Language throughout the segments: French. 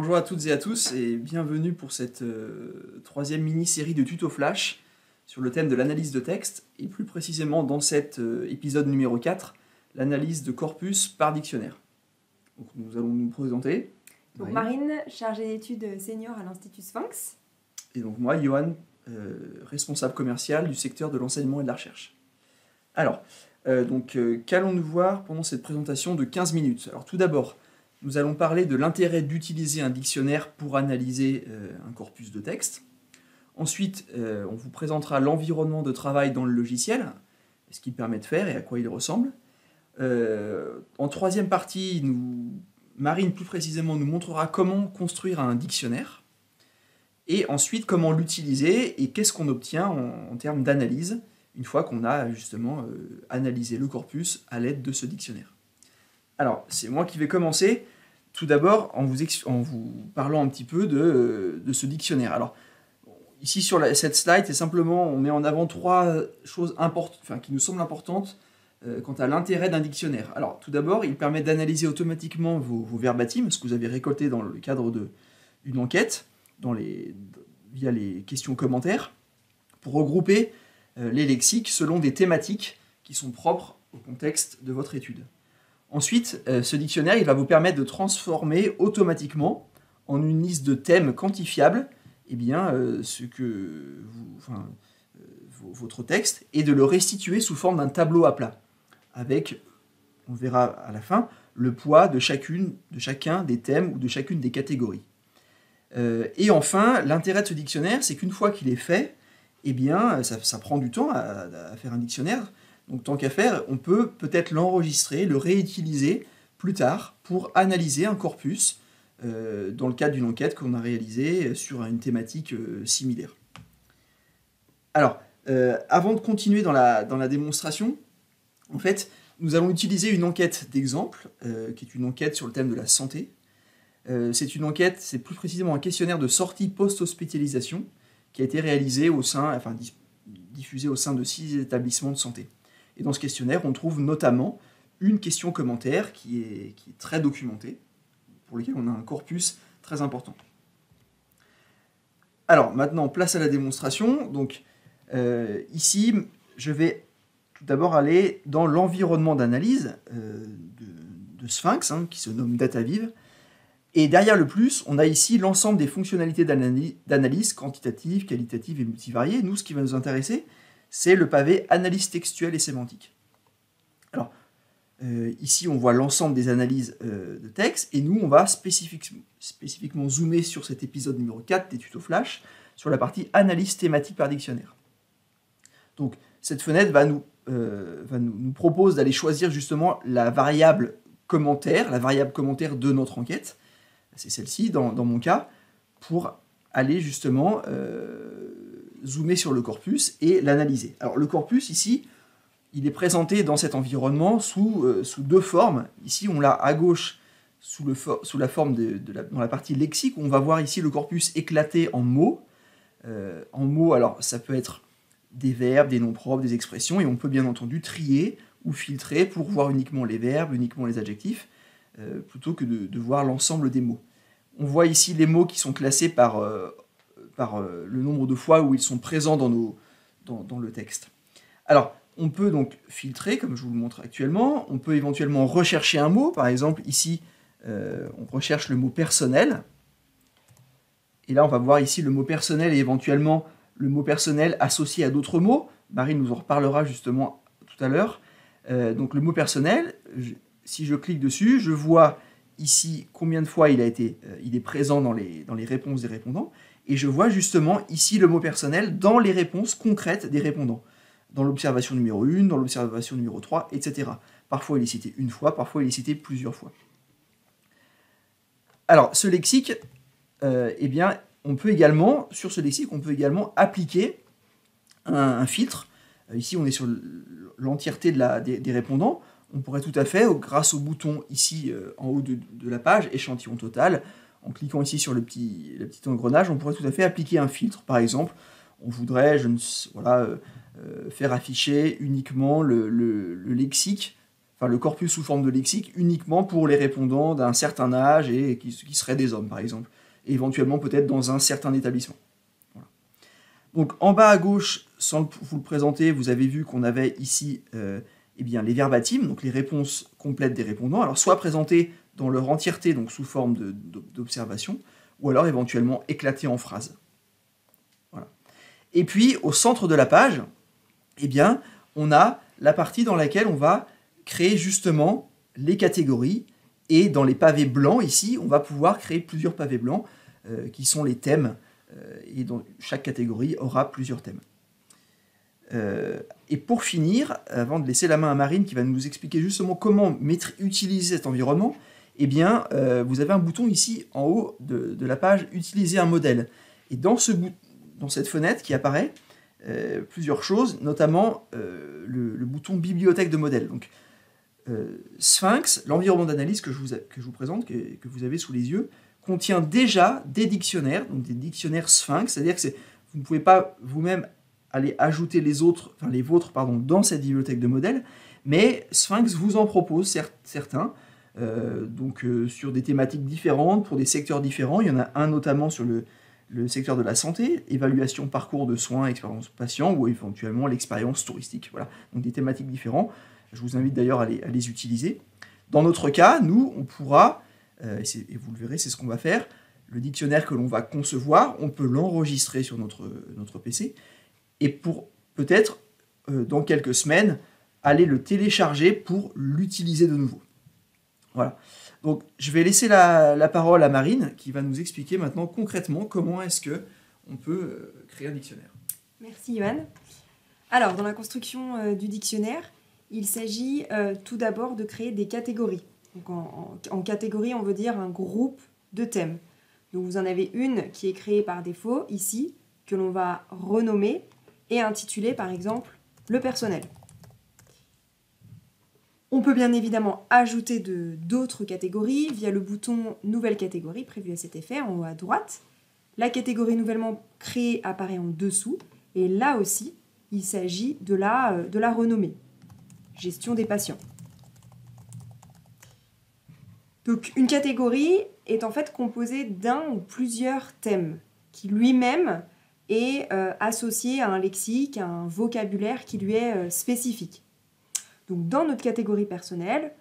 Bonjour à toutes et à tous et bienvenue pour cette troisième mini-série de tutos flash sur le thème de l'analyse de texte et plus précisément dans cet épisode numéro 4, l'analyse de corpus par dictionnaire. Donc, nous allons nous présenter. Donc Marine, chargée d'études senior à l'Institut Sphinx. Et donc moi, Johan, responsable commercial du secteur de l'enseignement et de la recherche. Alors, qu'allons-nous voir pendant cette présentation de 15 minutes? Alors tout d'abord, nous allons parler de l'intérêt d'utiliser un dictionnaire pour analyser un corpus de texte. Ensuite, on vous présentera l'environnement de travail dans le logiciel, ce qu'il permet de faire et à quoi il ressemble. En troisième partie, Marine plus précisément nous montrera comment construire un dictionnaire et ensuite comment l'utiliser et qu'est-ce qu'on obtient en termes d'analyse une fois qu'on a justement analysé le corpus à l'aide de ce dictionnaire. Alors, c'est moi qui vais commencer, tout d'abord, en vous parlant un petit peu de ce dictionnaire. Alors, ici, sur cette slide, c'est simplement, on met en avant trois choses qui nous semblent importantes quant à l'intérêt d'un dictionnaire. Alors, tout d'abord, il permet d'analyser automatiquement vos verbatim, ce que vous avez récolté dans le cadre d'une enquête, via les questions-commentaires, pour regrouper les lexiques selon des thématiques qui sont propres au contexte de votre étude. Ensuite, ce dictionnaire il va vous permettre de transformer automatiquement en une liste de thèmes quantifiables votre texte et de le restituer sous forme d'un tableau à plat avec, on verra à la fin, le poids de chacun des thèmes ou de chacune des catégories. Et enfin, l'intérêt de ce dictionnaire, c'est qu'une fois qu'il est fait, ça prend du temps à faire un dictionnaire. Donc tant qu'à faire, on peut peut-être l'enregistrer, le réutiliser plus tard pour analyser un corpus dans le cadre d'une enquête qu'on a réalisée sur une thématique similaire. Alors, avant de continuer dans la démonstration, en fait, nous allons utiliser une enquête d'exemple, qui est une enquête sur le thème de la santé. C'est plus précisément un questionnaire de sortie post-hospitalisation qui a été réalisé diffusé au sein de 6 établissements de santé. Et dans ce questionnaire, on trouve notamment une question-commentaire qui est très documentée, pour laquelle on a un corpus très important. Alors, maintenant, place à la démonstration. Donc, ici, je vais tout d'abord aller dans l'environnement d'analyse de Sphinx, qui se nomme DataViv. Et derrière le plus, on a ici l'ensemble des fonctionnalités d'analyse quantitative, qualitative et multivariée. Nous, ce qui va nous intéresser, c'est le pavé analyse textuelle et sémantique. Alors, ici, on voit l'ensemble des analyses de texte, et nous, on va spécifiquement zoomer sur cet épisode numéro 4 des tutos flash, sur la partie analyse thématique par dictionnaire. Donc, cette fenêtre nous propose d'aller choisir justement la variable commentaire de notre enquête. C'est celle-ci, dans mon cas, pour aller justement zoomer sur le corpus et l'analyser. Alors le corpus ici, il est présenté dans cet environnement sous deux formes. Ici on l'a à gauche sous la forme dans la partie lexique, où on va voir ici le corpus éclaté en mots. Alors ça peut être des verbes, des noms propres, des expressions, et on peut bien entendu trier ou filtrer pour voir uniquement les verbes, uniquement les adjectifs, plutôt que de voir l'ensemble des mots. On voit ici les mots qui sont classés par le nombre de fois où ils sont présents dans le texte. Alors, on peut donc filtrer, comme je vous le montre actuellement. On peut éventuellement rechercher un mot. Par exemple, ici, on recherche le mot personnel. Et là, on va voir ici le mot personnel et éventuellement le mot personnel associé à d'autres mots. Marine nous en reparlera justement tout à l'heure. Donc, le mot personnel, si je clique dessus, je vois ici combien de fois il est présent dans les réponses des répondants. Et je vois justement ici le mot personnel dans les réponses concrètes des répondants. Dans l'observation numéro 1, dans l'observation numéro 3, etc. Parfois il est cité une fois, parfois il est cité plusieurs fois. Alors ce lexique, sur ce lexique, on peut également appliquer un filtre. Ici on est sur l'entièreté des répondants. On pourrait tout à fait, grâce au bouton ici en haut de la page, échantillon total, en cliquant ici sur le petit engrenage, on pourrait tout à fait appliquer un filtre. Par exemple, on voudrait faire afficher uniquement le lexique enfin le corpus sous forme de lexique uniquement pour les répondants d'un certain âge et qui seraient des hommes, par exemple, et éventuellement peut-être dans un certain établissement. Voilà. Donc en bas à gauche, sans vous le présenter, vous avez vu qu'on avait ici eh bien, les verbatims, donc les réponses complètes des répondants, alors soit présentées dans leur entièreté, donc sous forme d'observation, ou alors éventuellement éclatées en phrases. Voilà. Et puis au centre de la page, eh bien, on a la partie dans laquelle on va créer justement les catégories, et dans les pavés blancs ici, on va pouvoir créer plusieurs pavés blancs qui sont les thèmes, et dont chaque catégorie aura plusieurs thèmes. Et pour finir, avant de laisser la main à Marine qui va nous expliquer justement comment utiliser cet environnement, eh bien, vous avez un bouton ici en haut de la page « Utiliser un modèle ». Et dans cette fenêtre qui apparaît, plusieurs choses, notamment le bouton « Bibliothèque de modèles ». Donc, Sphinx, l'environnement d'analyse que je vous présente, que vous avez sous les yeux, contient déjà des dictionnaires, donc des dictionnaires Sphinx, c'est-à-dire que vous ne pouvez pas vous-même aller ajouter les vôtres dans cette bibliothèque de modèles, mais Sphinx vous en propose certains, sur des thématiques différentes, pour des secteurs différents. Il y en a un notamment sur le secteur de la santé, évaluation, parcours de soins, expérience patient, ou éventuellement l'expérience touristique. Voilà, donc des thématiques différentes. Je vous invite d'ailleurs à les utiliser. Dans notre cas, nous, on pourra, et vous le verrez, c'est ce qu'on va faire, le dictionnaire que l'on va concevoir, on peut l'enregistrer sur notre PC, et pour peut-être, dans quelques semaines, aller le télécharger pour l'utiliser de nouveau. Voilà. Donc, je vais laisser la parole à Marine, qui va nous expliquer maintenant concrètement comment est-ce qu'on peut créer un dictionnaire. Merci, Johan. Alors, dans la construction du dictionnaire, il s'agit tout d'abord de créer des catégories. Donc, en catégorie, on veut dire un groupe de thèmes. Donc, vous en avez une qui est créée par défaut, ici, que l'on va renommer et intituler, par exemple, le personnel. On peut bien évidemment ajouter d'autres catégories via le bouton « Nouvelle catégorie » prévu à cet effet, en haut à droite. La catégorie nouvellement créée apparaît en dessous, et là aussi, il s'agit de la renommer. Gestion des patients. Donc, une catégorie est en fait composée d'un ou plusieurs thèmes qui lui-même est associé à un lexique, à un vocabulaire qui lui est spécifique. Donc, dans notre catégorie personnelle,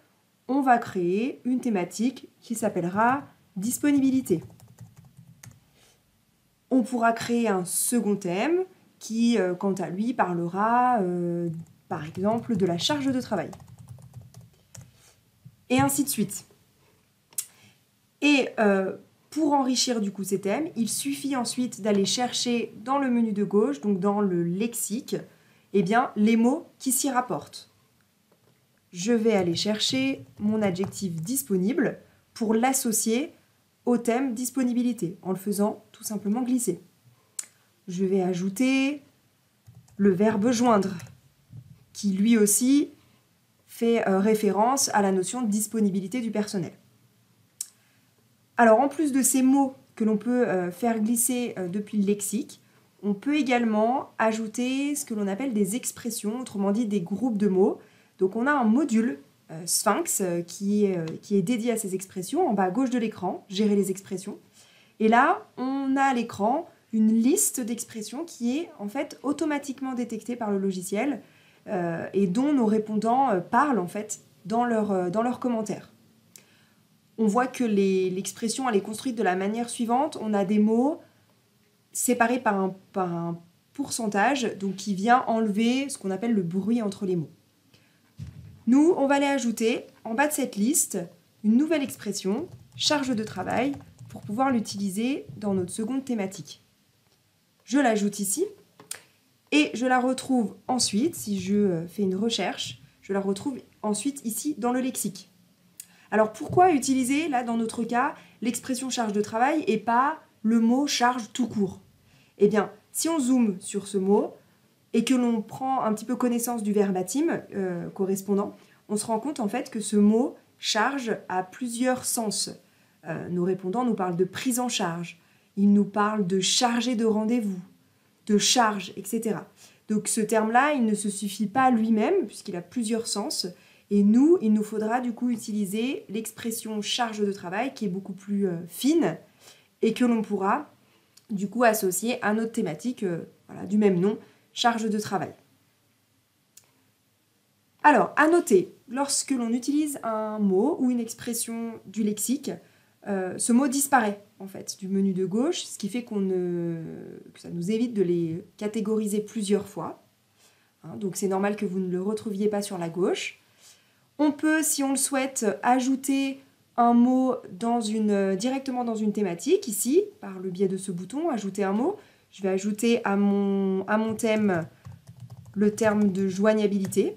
on va créer une thématique qui s'appellera « Disponibilité ». On pourra créer un second thème qui, quant à lui, parlera, par exemple, de la charge de travail. Et ainsi de suite. Et pour enrichir du coup ces thèmes, il suffit ensuite d'aller chercher dans le menu de gauche, donc dans le lexique, eh bien, les mots qui s'y rapportent. Je vais aller chercher mon adjectif disponible pour l'associer au thème disponibilité, en le faisant tout simplement glisser. Je vais ajouter le verbe joindre, qui lui aussi fait référence à la notion de disponibilité du personnel. Alors en plus de ces mots que l'on peut faire glisser depuis le lexique, on peut également ajouter ce que l'on appelle des expressions, autrement dit des groupes de mots. Donc on a un module Sphinx qui est dédié à ces expressions, en bas à gauche de l'écran, gérer les expressions. Et là, on a à l'écran une liste d'expressions qui est en fait automatiquement détectée par le logiciel et dont nos répondants parlent en fait dans leurs commentaires. On voit que l'expression elle est construite de la manière suivante. On a des mots séparés par un pourcentage, donc qui vient enlever ce qu'on appelle le bruit entre les mots. Nous, on va aller ajouter, en bas de cette liste, une nouvelle expression, charge de travail, pour pouvoir l'utiliser dans notre seconde thématique. Je l'ajoute ici, et je la retrouve ensuite, si je fais une recherche, je la retrouve ensuite ici dans le lexique. Alors pourquoi utiliser, là dans notre cas, l'expression charge de travail et pas le mot charge tout court? Eh bien, si on zoome sur ce mot, et que l'on prend un petit peu connaissance du verbatim correspondant, on se rend compte en fait que ce mot charge a plusieurs sens. Nos répondants nous parlent de prise en charge, ils nous parlent de chargé de rendez-vous, de charge, etc. Donc ce terme-là, il ne se suffit pas lui-même, puisqu'il a plusieurs sens, Et nous, il nous faudra du coup utiliser l'expression charge de travail qui est beaucoup plus fine et que l'on pourra du coup associer à notre thématique voilà, du même nom, charge de travail. Alors, à noter, lorsque l'on utilise un mot ou une expression du lexique, ce mot disparaît en fait du menu de gauche, ce qui fait que ça nous évite de les catégoriser plusieurs fois. Hein, donc c'est normal que vous ne le retrouviez pas sur la gauche. On peut, si on le souhaite, ajouter un mot directement dans une thématique, ici, par le biais de ce bouton, ajouter un mot. Je vais ajouter à mon thème le terme de joignabilité.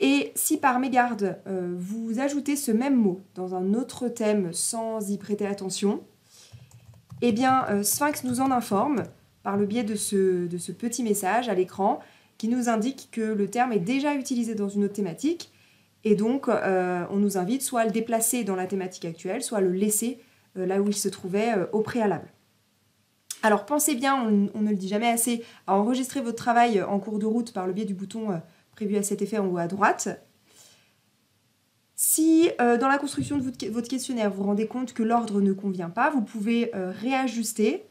Et si par mégarde, vous ajoutez ce même mot dans un autre thème sans y prêter attention, eh bien, Sphinx nous en informe par le biais de ce petit message à l'écran qui nous indique que le terme est déjà utilisé dans une autre thématique. Et donc, on nous invite soit à le déplacer dans la thématique actuelle, soit à le laisser là où il se trouvait au préalable. Alors, pensez bien, on ne le dit jamais assez, à enregistrer votre travail en cours de route par le biais du bouton prévu à cet effet en haut à droite. Si dans la construction de votre questionnaire, vous vous rendez compte que l'ordre ne convient pas, vous pouvez réajuster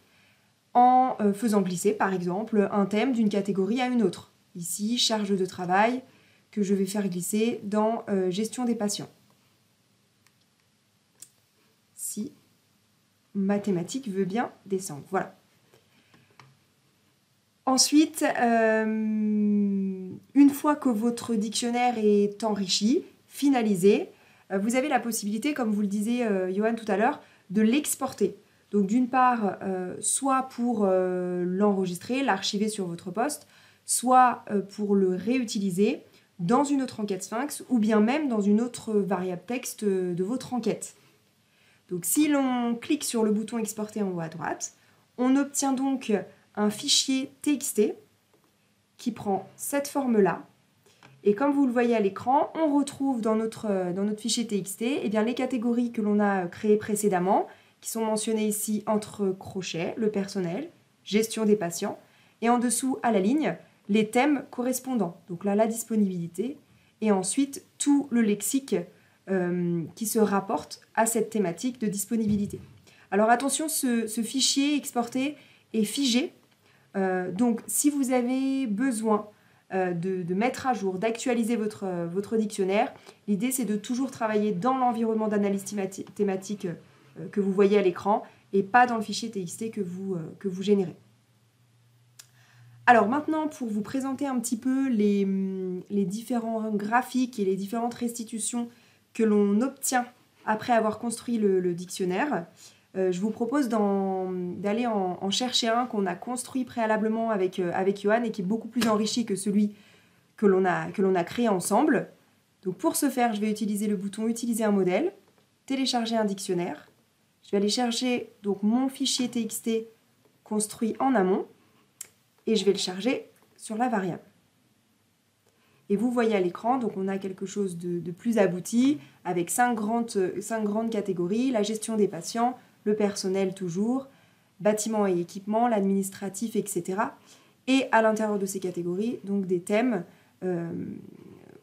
en faisant glisser, par exemple, un thème d'une catégorie à une autre. Ici, charge de travail, que je vais faire glisser dans gestion des patients. Si mathématiques veut bien descendre. Voilà. Ensuite, une fois que votre dictionnaire est enrichi, finalisé, vous avez la possibilité, comme vous le disait Johan tout à l'heure, de l'exporter. Donc d'une part, soit pour l'enregistrer, l'archiver sur votre poste, soit pour le réutiliser dans une autre enquête Sphinx ou bien même dans une autre variable texte de votre enquête. Donc si l'on clique sur le bouton exporter en haut à droite, on obtient donc un fichier TXT qui prend cette forme-là. Et comme vous le voyez à l'écran, on retrouve dans notre fichier TXT eh bien, les catégories que l'on a créées précédemment, qui sont mentionnées ici entre crochets, le personnel, gestion des patients, et en dessous à la ligne, les thèmes correspondants. Donc là, la disponibilité, et ensuite tout le lexique qui se rapporte à cette thématique de disponibilité. Alors attention, ce fichier exporté est figé. Donc si vous avez besoin de mettre à jour, d'actualiser votre dictionnaire, l'idée c'est de toujours travailler dans l'environnement d'analyse thématique que vous voyez à l'écran et pas dans le fichier TXT que vous générez. Alors maintenant, pour vous présenter un petit peu les différents graphiques et les différentes restitutions que l'on obtient après avoir construit le dictionnaire, je vous propose d'aller en chercher un qu'on a construit préalablement avec Johan et qui est beaucoup plus enrichi que celui que l'on a créé ensemble. Donc pour ce faire, je vais utiliser le bouton « Utiliser un modèle »,« Télécharger un dictionnaire ». Je vais aller chercher donc, mon fichier TXT construit en amont et je vais le charger sur la variable. Et vous voyez à l'écran, donc on a quelque chose de plus abouti avec 5 grandes catégories, la gestion des patients, le personnel toujours, bâtiments et équipements, l'administratif, etc. Et à l'intérieur de ces catégories, donc des thèmes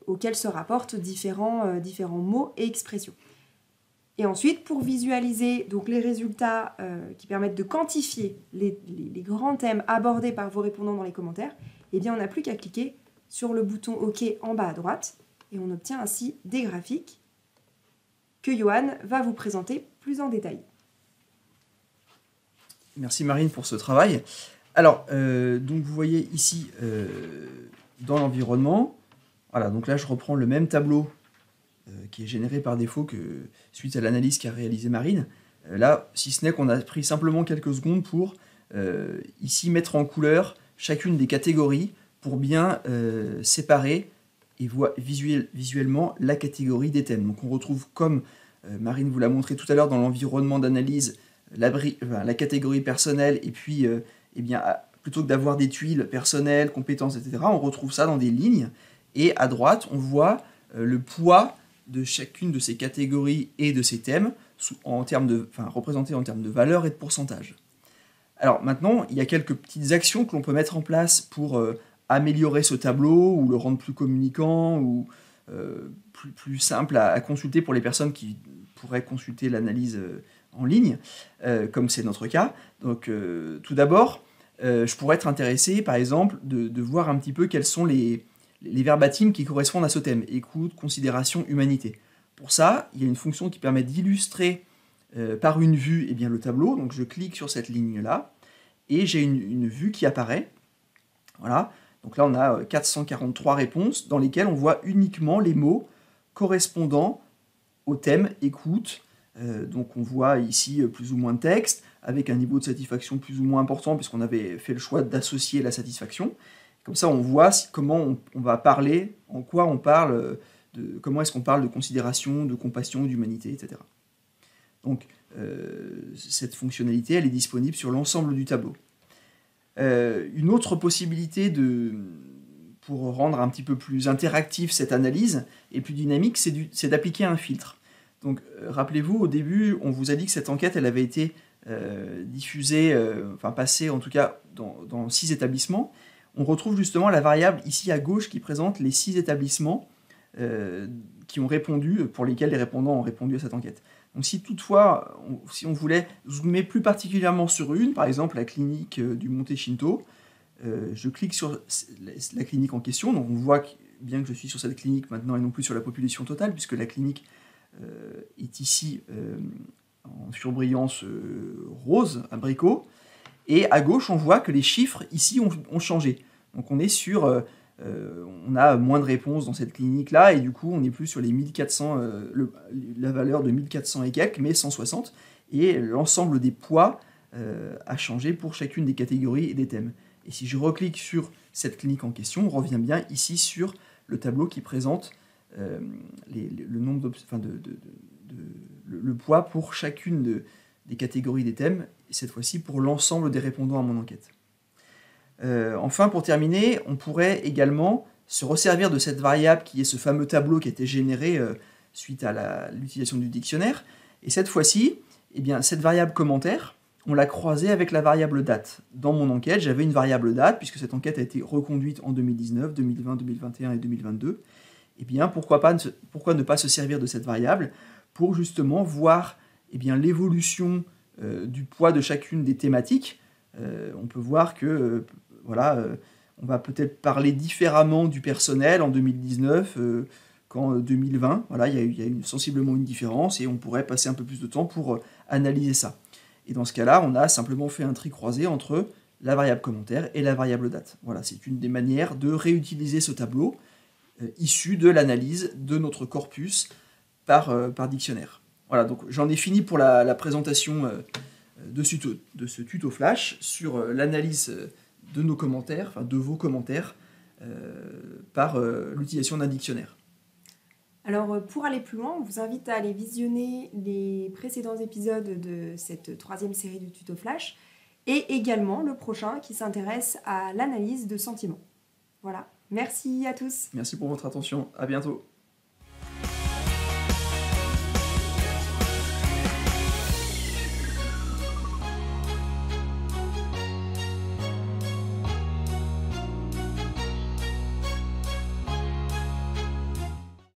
auxquels se rapportent différents mots et expressions. Et ensuite, pour visualiser donc, les résultats qui permettent de quantifier les grands thèmes abordés par vos répondants dans les commentaires, eh bien, on n'a plus qu'à cliquer sur le bouton OK en bas à droite et on obtient ainsi des graphiques que Johan va vous présenter plus en détail. Merci Marine pour ce travail. Alors, donc vous voyez ici dans l'environnement, voilà, donc là je reprends le même tableau qui est généré par défaut que suite à l'analyse qu'a réalisée Marine. Là, si ce n'est qu'on a pris simplement quelques secondes pour ici mettre en couleur chacune des catégories pour bien séparer et voir visuellement la catégorie des thèmes. Donc on retrouve, comme Marine vous l'a montré tout à l'heure, dans l'environnement d'analyse, la catégorie personnelle, et puis eh bien, plutôt que d'avoir des tuiles personnelles, compétences, etc., on retrouve ça dans des lignes, et à droite, on voit le poids de chacune de ces catégories et de ces thèmes, représentés en termes de valeur et de pourcentage. Alors maintenant, il y a quelques petites actions que l'on peut mettre en place pour améliorer ce tableau, ou le rendre plus communicant, ou plus simple à consulter pour les personnes qui pourraient consulter l'analyse en ligne, comme c'est notre cas. Donc tout d'abord, je pourrais être intéressé, par exemple, de voir un petit peu quels sont les verbatims qui correspondent à ce thème: écoute, considération, humanité. Pour ça, il y a une fonction qui permet d'illustrer par une vue le tableau. Donc je clique sur cette ligne-là, et j'ai une vue qui apparaît. Voilà. Donc là, on a 443 réponses dans lesquelles on voit uniquement les mots correspondant au thème écoute. Donc on voit ici plus ou moins de texte, avec un niveau de satisfaction plus ou moins important, puisqu'on avait fait le choix d'associer la satisfaction. Comme ça, on voit comment on va parler, en quoi on parle, comment est-ce qu'on parle de considération, de compassion, d'humanité, etc. Donc cette fonctionnalité, elle est disponible sur l'ensemble du tableau. Une autre possibilité pour rendre un petit peu plus interactive cette analyse et plus dynamique, c'est d'appliquer un filtre. Donc rappelez-vous, au début, on vous a dit que cette enquête, elle avait été diffusée, passée en tout cas dans 6 établissements. On retrouve justement la variable ici à gauche qui présente les 6 établissements qui ont répondu, pour lesquels les répondants ont répondu à cette enquête. Donc si toutefois, si on voulait zoomer plus particulièrement sur une, par exemple la clinique du Monte Shinto, je clique sur la clinique en question. Donc on voit bien que je suis sur cette clinique maintenant et non plus sur la population totale, puisque la clinique est ici en surbrillance rose, abricot. Et à gauche, on voit que les chiffres ici ont changé. Donc on est sur... on a moins de réponses dans cette clinique-là, et du coup, on n'est plus sur les 1400, la valeur de 1400 et quelques, mais 160. Et l'ensemble des poids a changé pour chacune des catégories et des thèmes. Et si je reclique sur cette clinique en question, on revient bien ici sur le tableau qui présente le nombre le poids pour chacune des catégories des thèmes, et cette fois-ci pour l'ensemble des répondants à mon enquête. Enfin, pour terminer, on pourrait également se resservir de cette variable qui est ce fameux tableau qui a été généré suite à l'utilisation du dictionnaire. Et cette fois-ci, cette variable commentaire, on l'a croisée avec la variable date. Dans mon enquête, j'avais une variable date, puisque cette enquête a été reconduite en 2019, 2020, 2021 et 2022. Pourquoi ne pas se servir de cette variable pour justement voir l'évolution du poids de chacune des thématiques. On peut voir que on va peut-être parler différemment du personnel en 2019 qu'en 2020. Voilà, il y a sensiblement une différence, et on pourrait passer un peu plus de temps pour analyser ça. Et dans ce cas-là, on a simplement fait un tri croisé entre la variable commentaire et la variable date. Voilà, c'est une des manières de réutiliser ce tableau issu de l'analyse de notre corpus par dictionnaire. Voilà, donc j'en ai fini pour la présentation de ce tuto flash sur l'analyse de nos commentaires, de vos commentaires, par l'utilisation d'un dictionnaire. Alors pour aller plus loin, on vous invite à aller visionner les précédents épisodes de cette 3e série du tuto flash, et également le prochain qui s'intéresse à l'analyse de sentiments. Voilà, merci à tous. Merci pour votre attention, à bientôt.